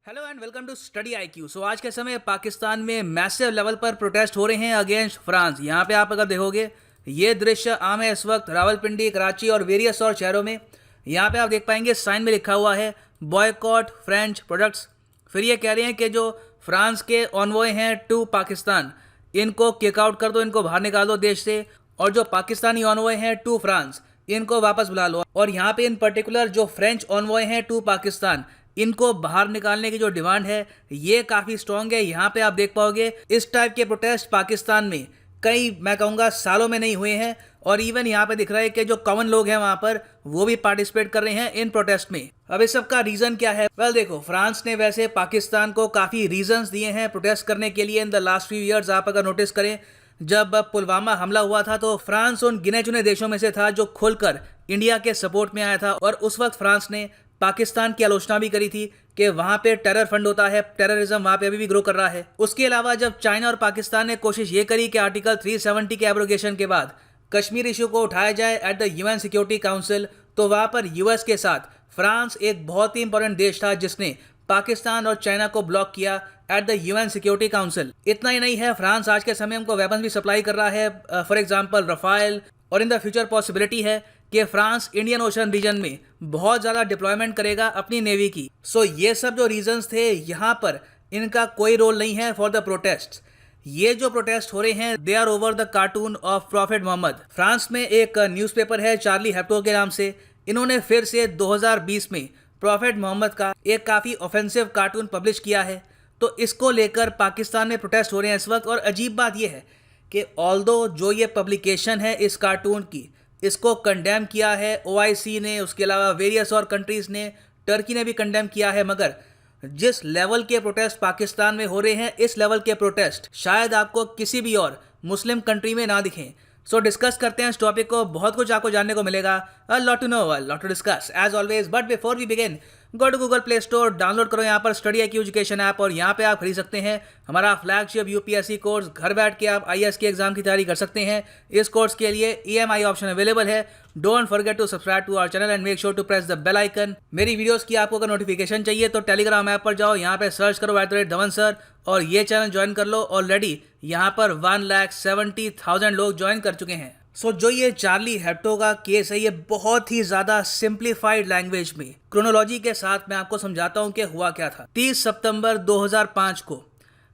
Hello and welcome to study IQ. आज के समय पाकिस्तान में मैसिव लेवल पर प्रोटेस्ट हो रहे हैं अगेंस्ट फ्रांस। यहाँ पे आप अगर देखोगे ये दृश्य आम है इस वक्त रावलपिंडी, कराची और वेरियस और शहरों में। यहाँ पे आप देख पाएंगे साइन में लिखा हुआ है बॉयकॉट फ्रेंच प्रोडक्ट्स। फिर ये कह रहे हैं कि जो फ्रांस के ऑनवॉय हैं टू पाकिस्तान, इनको किक आउट कर दो, इनको बाहर निकाल दो देश से। और जो पाकिस्तानी ऑनवॉय हैं टू फ्रांस, इनको वापस बुला लो। और यहाँ पे इन पर्टिकुलर जो फ्रेंच ऑनवॉय हैं टू पाकिस्तान, इनको बाहर निकालने की जो डिमांड है ये काफ़ी स्ट्रांग है। यहाँ पे आप देख पाओगे इस टाइप के प्रोटेस्ट पाकिस्तान में कई, मैं कहूँगा, सालों में नहीं हुए हैं। और इवन यहाँ पे दिख रहा है कि जो कॉमन लोग हैं वहाँ पर वो भी पार्टिसिपेट कर रहे हैं इन प्रोटेस्ट में। अब इस सब का रीज़न क्या है? वेल देखो, फ्रांस ने वैसे पाकिस्तान को काफ़ी रीजंस दिए हैं प्रोटेस्ट करने के लिए in the last few years. आप अगर नोटिस करें, जब पुलवामा हमला हुआ था तो फ्रांस उन गिने चुने देशों में से था जो खुलकर इंडिया के सपोर्ट में आया था। और उस वक्त फ्रांस ने पाकिस्तान की आलोचना भी करी थी कि वहां पे टेरर फंड होता है, टेररिज्म वहां पे अभी भी ग्रो कर रहा है। उसके अलावा जब चाइना और पाकिस्तान ने कोशिश ये करी कि आर्टिकल 370 के एब्रोगेशन के बाद कश्मीर इशू को उठाया जाए at the UN security council, तो वहां पर यूएस के साथ फ्रांस एक बहुत ही इंपॉर्टेंट देश था जिसने पाकिस्तान और चाइना को ब्लॉक किया at the UN security council. इतना ही नहीं है, फ्रांस आज के समय हमको वेपन्स भी सप्लाई कर रहा है, फॉर एग्जाम्पल रफाइल। और इन द फ्यूचर पॉसिबिलिटी है कि फ्रांस इंडियन ओशन रीजन में बहुत ज़्यादा डिप्लॉयमेंट करेगा अपनी नेवी की। सो ये सब जो रीजंस थे, यहाँ पर इनका कोई रोल नहीं है फॉर द प्रोटेस्ट। ये जो प्रोटेस्ट हो रहे हैं they are over the cartoon of prophet Mohammed. France में एक न्यूज़पेपर है चार्ली हेब्डो के नाम से, इन्होंने फिर से 2020 में प्रॉफिट मोहम्मद का एक काफ़ी ऑफेंसिव कार्टून पब्लिश किया है। तो इसको लेकर पाकिस्तान में प्रोटेस्ट हो रहे हैं इस वक्त। और अजीब बात यह है कि ऑल्दो जो ये पब्लिकेशन है इस कार्टून की, इसको कंडेम किया है ओआईसी ने, उसके अलावा वेरियस और कंट्रीज़ ने, टर्की ने भी कंडेम किया है। मगर जिस लेवल के प्रोटेस्ट पाकिस्तान में हो रहे हैं, इस लेवल के प्रोटेस्ट शायद आपको किसी भी और मुस्लिम कंट्री में ना दिखें। सो डिस्कस करते हैं इस टॉपिक को, बहुत कुछ आपको जानने को मिलेगा, a lot to know, a lot to discuss as always. But before we begin, go to Google Play Store, download करो यहाँ पर स्टडी आईक्यू एजुकेशन ऐप। और यहाँ पे आप खरीद सकते हैं हमारा फ्लैगशिप यूपीएससी कोर्स। घर बैठ के आप आईएएस के एग्जाम की तैयारी कर सकते हैं। इस कोर्स के लिए ईएमआई ऑप्शन अवेलेबल है। Don't forget to subscribe to our channel and make sure to press the bell icon. मेरी वीडियोस की आपको अगर नोटिफिकेशन चाहिए तो टेलीग्राम ऐप पर जाओ, यहाँ पे सर्च करो @धवन सर और ये चैनल ज्वाइन कर लो। ऑलरेडी यहाँ पर 1,70,000 लोग ज्वाइन कर चुके हैं। सो जो ये चार्ली हेब्डो का केस है, ये बहुत ही ज्यादा सिंप्लीफाइड लैंग्वेज में क्रोनोलॉजी के साथ मैं आपको समझाता हूँ कि हुआ क्या था। 30 सितंबर 2005 को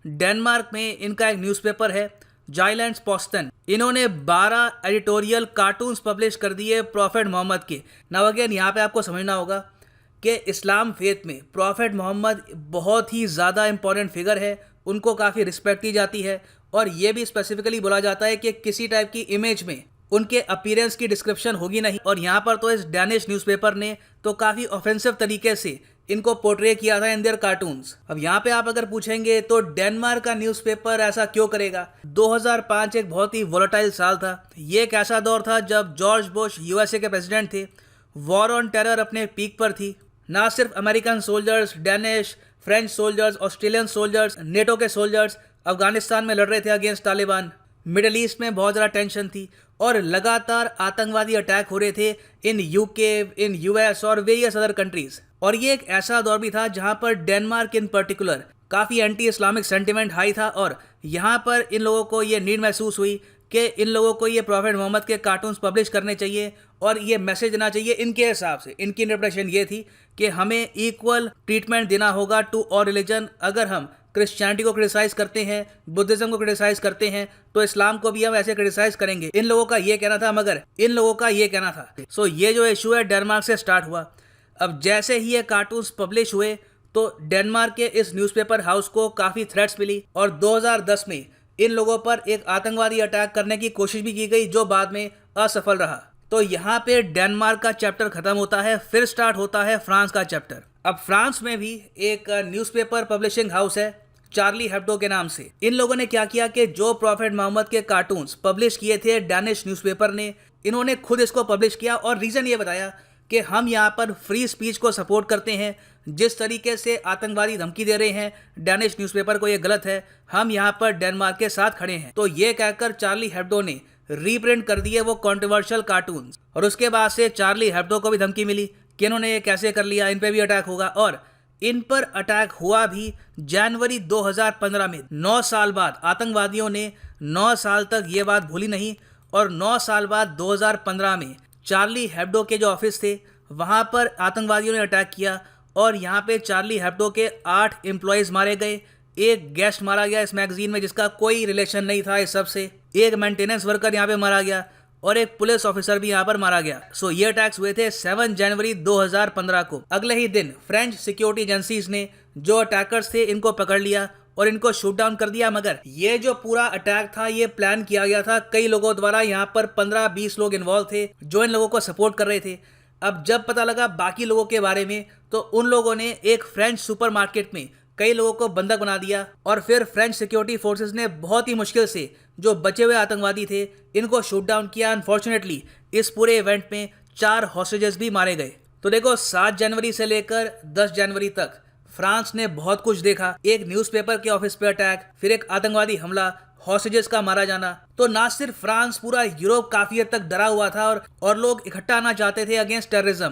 डेनमार्क में इनका एक न्यूज़पेपर है जाइलैंड्स पोस्टन, इन्होंने 12 एडिटोरियल कार्टून्स पब्लिश कर दिए प्रॉफिट मोहम्मद के। नाउ अगेन यहाँ पे आपको समझना होगा कि इस्लाम फेथ में प्रॉफिट मोहम्मद बहुत ही ज़्यादा इंपॉर्टेंट फिगर है, उनको काफ़ी रिस्पेक्ट दी जाती है। और ये भी स्पेसिफिकली बोला जाता है कि किसी टाइप की इमेज में उनके अपीयरेंस की डिस्क्रिप्शन होगी नहीं। और यहाँ पर तो इस डैनिश न्यूज़पेपर ने तो काफ़ी ऑफेंसिव तरीके से इनको पोर्ट्रे किया था इन देयर कार्टून्स। अब यहाँ पे आप अगर पूछेंगे तो डेनमार्क का न्यूज़पेपर ऐसा क्यों करेगा? 2005 एक बहुत ही वोलेटाइल साल था। ये एक ऐसा दौर था जब जॉर्ज बुश यूएसए के प्रेसिडेंट थे, वॉर ऑन टेरर अपने पीक पर थी। ना सिर्फ American soldiers, Danish, French soldiers, Australian soldiers, NATO के सोल्जर्स अफगानिस्तान में लड़ रहे थे अगेंस्ट तालिबान। मिडिल ईस्ट में बहुत ज़्यादा टेंशन थी और लगातार आतंकवादी अटैक हो रहे थे इन यूके, इन यूएस और वेरियस अदर कंट्रीज। और ये एक ऐसा दौर भी था जहां पर डेनमार्क इन पर्टिकुलर काफ़ी एंटी इस्लामिक सेंटिमेंट हाई था। और यहाँ पर इन लोगों को ये नीड महसूस हुई कि इन लोगों को ये प्रॉफिट मोहम्मद के कार्टून्स पब्लिश करने चाहिए और ये मैसेज देना चाहिए। इनके हिसाब से इनकी इंटरप्रिटेशन ये थी कि हमें इक्वल ट्रीटमेंट देना होगा टू ऑल रिलीजन। अगर हम क्रिश्चियनिटी को क्रिटिसाइज करते हैं, बुद्धिज्म को क्रिटिसाइज करते हैं, तो इस्लाम को भी हम ऐसे क्रिटिसाइज करेंगे। इन लोगों का ये कहना था, मगर इन लोगों का ये कहना था। सो ये जो इशू है डेनमार्क से स्टार्ट हुआ। अब जैसे ही ये कार्टून्स पब्लिश हुए तो डेनमार्क के इस न्यूज़पेपर हाउस को काफ़ी थ्रेट्स मिली और 2010 में इन लोगों पर एक आतंकवादी अटैक करने की कोशिश भी की गई जो बाद में असफल रहा। तो यहाँ पे डेनमार्क का चैप्टर खत्म होता है, फिर स्टार्ट होता है फ्रांस का चैप्टर। अब फ्रांस में भी एक न्यूज़पेपर पब्लिशिंग हाउस है चार्ली हेब्डो के नाम से। इन लोगों ने क्या किया कि जो प्रॉफिट मोहम्मद के कार्टून्स पब्लिश किए थे डैनिश न्यूज़पेपर ने, इन्होंने खुद इसको पब्लिश किया और रीज़न ये बताया कि हम यहाँ पर फ्री स्पीच को सपोर्ट करते हैं। जिस तरीके से आतंकवादी धमकी दे रहे हैं डैनिश न्यूज़पेपर को, ये गलत है, हम यहाँ पर डेनमार्क के साथ खड़े हैं। तो ये कहकर चार्ली हेब्डो ने रीप्रिंट कर दिए वो कंट्रोवर्शियल कार्टून्स। और उसके बाद से चार्ली हेब्डो को भी धमकी मिली कि इन्होंने ये कैसे कर लिया, इन पे भी अटैक होगा। और इन पर अटैक हुआ भी जनवरी 2015 में। 9 साल बाद आतंकवादियों ने 9 साल तक ये बात भूली नहीं और 9 साल बाद 2015 में चार्ली हेब्डो के जो ऑफिस थे वहाँ पर आतंकवादियों ने अटैक किया और यहाँ पे चार्ली हेब्डो के 8 एम्प्लॉयज़ मारे गए। एक गेस्ट मारा गया इस मैगजीन में जिसका कोई रिलेशन नहीं था इस सब से। एक मेंटेनेंस वर्कर यहाँ पे मारा गया और एक पुलिस ऑफिसर भी यहाँ पर मारा गया। सो ये अटैक्स हुए थे 7 जनवरी 2015 को। अगले ही दिन फ्रेंच सिक्योरिटी एजेंसीज ने जो अटैकर्स थे इनको पकड़ लिया और इनको शूट डाउन कर दिया। मगर ये जो पूरा अटैक था ये प्लान किया गया था कई लोगों द्वारा। यहाँ पर 15-20 लोग इन्वॉल्व थे जो इन लोगों को सपोर्ट कर रहे थे। अब जब पता लगा बाकी लोगों के बारे में तो उन लोगों ने एक फ्रेंच सुपरमार्केट में कई लोगों को बंधक बना दिया और फिर फ्रेंच सिक्योरिटी फोर्सेस ने बहुत ही मुश्किल से जो बचे हुए आतंकवादी थे इनको शूट डाउन किया। अनफॉर्चुनेटली इस पूरे इवेंट में 4 हॉस्टेजेस भी मारे गए। तो देखो 7 जनवरी से लेकर 10 जनवरी तक फ्रांस ने बहुत कुछ देखा। एक न्यूज़पेपर के ऑफिस पे अटैक, फिर एक आतंकवादी हमला, हॉस्टेजेस का मारा जाना। तो ना सिर्फ फ्रांस, पूरा यूरोप काफी हद तक डरा हुआ था और लोग इकट्ठा आना चाहते थे अगेंस्ट टेररिज्म।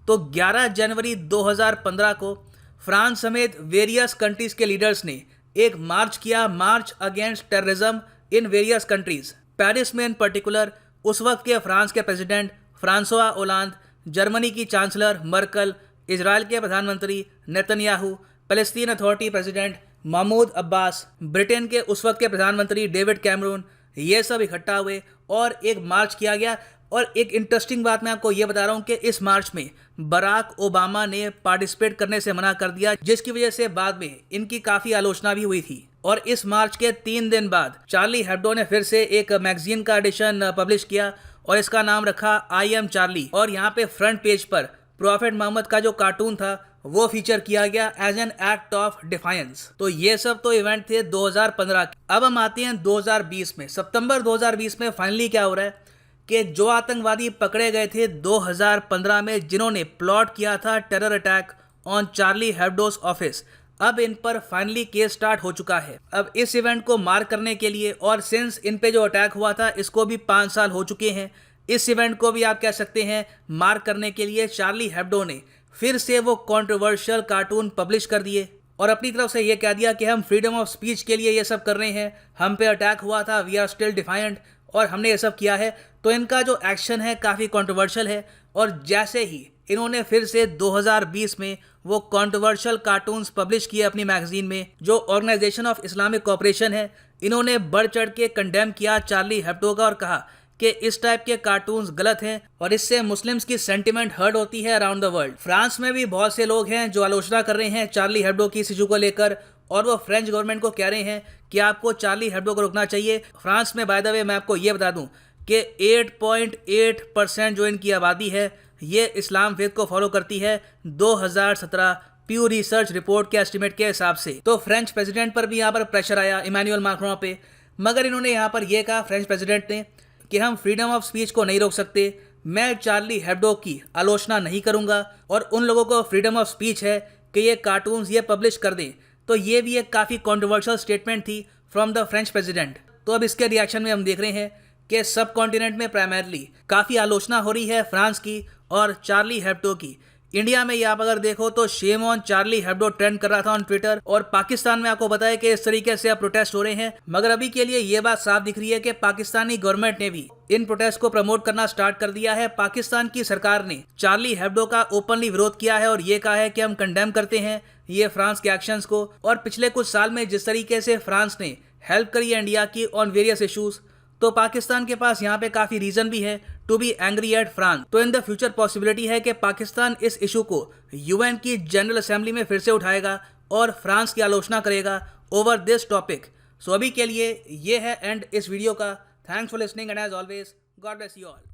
तो 11 जनवरी 2015 को फ्रांस समेत वेरियस कंट्रीज के लीडर्स ने एक मार्च किया, march against terrorism in various countries. Paris में इन पर्टिकुलर उस वक्त के फ्रांस के प्रेसिडेंट फ्रांसोआ ओलांद, जर्मनी की चांसलर मर्कल, इजराइल के प्रधानमंत्री Netanyahu, Palestine authority president Mahmoud Abbas, Britain के उस वक्त के प्रधानमंत्री डेविड कैमरून, ये सब इकट्ठा हुए और एक मार्च किया गया। और एक इंटरेस्टिंग बात मैं आपको ये बता रहा हूँ कि इस मार्च में बराक ओबामा ने पार्टिसिपेट करने से मना कर दिया, जिसकी वजह से बाद में इनकी काफ़ी आलोचना भी हुई थी। और इस मार्च के 3 दिन बाद चार्ली हेब्डो ने फिर से एक मैगजीन का एडिशन पब्लिश किया और इसका नाम रखा आई एम चार्ली। और यहाँ पे फ्रंट पेज पर प्रॉफेट मोहम्मद का जो कार्टून था वो फीचर किया गया as an act of defiance. तो ये सब तो इवेंट थे 2015 के। अब हम आते हैं 2020 में। सितंबर 2020 में फाइनली क्या हो रहा है कि जो आतंकवादी पकड़े गए थे 2015 में जिन्होंने प्लॉट किया था terror attack on Charlie Hebdo's office, अब इन पर फाइनली केस स्टार्ट हो चुका है। अब इस इवेंट को मार्क करने के लिए और सिंस इन पे जो अटैक हुआ था इसको भी 5 साल हो चुके हैं, इस इवेंट को भी आप कह सकते हैं मार्क करने के लिए चार्ली हेब्डो ने फिर से वो कंट्रोवर्शियल कार्टून पब्लिश कर दिए और अपनी तरफ से ये कह दिया कि हम फ्रीडम ऑफ स्पीच के लिए ये सब कर रहे हैं, हम पे अटैक हुआ था, वी आर स्टिल डिफायंट और हमने ये सब किया है। तो इनका जो एक्शन है काफ़ी कंट्रोवर्शियल है। और जैसे ही इन्होंने फिर से 2020 में वो कंट्रोवर्शियल कार्टून्स पब्लिश किए अपनी मैगजीन में, जो ऑर्गेनाइजेशन ऑफ इस्लामिक कोऑपरेशन है, इन्होंने बढ़ चढ़ के कंडेम किया चार्ली हेब्डो का और कहा कि इस टाइप के कार्टून्स गलत हैं और इससे मुस्लिम्स की सेंटिमेंट हर्ट होती है अराउंड द वर्ल्ड। फ्रांस में भी बहुत से लोग हैं जो आलोचना कर रहे हैं चार्ली हेब्डो की इस इशू को लेकर और वो फ्रेंच गवर्नमेंट को कह रहे हैं कि आपको चार्ली हेब्डो को रोकना चाहिए। फ्रांस में बाय द वे मैं आपको ये बता दूं कि 8.8% जो इनकी आबादी है ये इस्लाम फेथ को फॉलो करती है 2017 प्यू रिसर्च रिपोर्ट के एस्टिमेट के हिसाब से। तो फ्रेंच प्रेसिडेंट पर भी यहाँ पर प्रेशर आया इमैनुअल मैक्रों पे, मगर इन्होंने यहाँ पर यह कहा फ्रेंच प्रेसिडेंट ने कि हम फ्रीडम ऑफ स्पीच को नहीं रोक सकते, मैं चार्ली हेब्डो की आलोचना नहीं करूँगा और उन लोगों को फ्रीडम ऑफ स्पीच है कि ये कार्टून्स ये पब्लिश कर दें। तो ये भी एक काफ़ी कंट्रोवर्शियल स्टेटमेंट थी फ्रॉम द फ्रेंच प्रेसिडेंट। तो अब इसके रिएक्शन में हम देख रहे हैं कि सब कॉन्टिनेंट में प्राइमरली काफ़ी आलोचना हो रही है फ्रांस की और चार्ली हेब्डो की। इंडिया में आप अगर देखो तो shame on Charlie Hebdo trend कर रहा था ऑन ट्विटर और पाकिस्तान में आपको बताया कि इस तरीके से अब प्रोटेस्ट हो रहे हैं। मगर अभी के लिए ये बात साफ दिख रही है कि पाकिस्तानी गवर्नमेंट ने भी इन प्रोटेस्ट को प्रमोट करना स्टार्ट कर दिया है। पाकिस्तान की सरकार ने चार्ली हेब्डो का ओपनली विरोध किया है और ये कहा है कि हम कंडेम करते हैं ये फ्रांस के एक्शंस को। और पिछले कुछ साल में जिस तरीके से फ्रांस ने हेल्प करी है इंडिया की ऑन वेरियस इशूज, तो पाकिस्तान के पास यहाँ पे काफ़ी रीज़न भी है to be angry at France. तो इन द फ्यूचर पॉसिबिलिटी है कि पाकिस्तान इस इशू को यूएन की जनरल असेंबली में फिर से उठाएगा और फ्रांस की आलोचना करेगा ओवर दिस टॉपिक। सो अभी के लिए ये है एंड इस वीडियो का। Thanks for listening and as always God bless you all.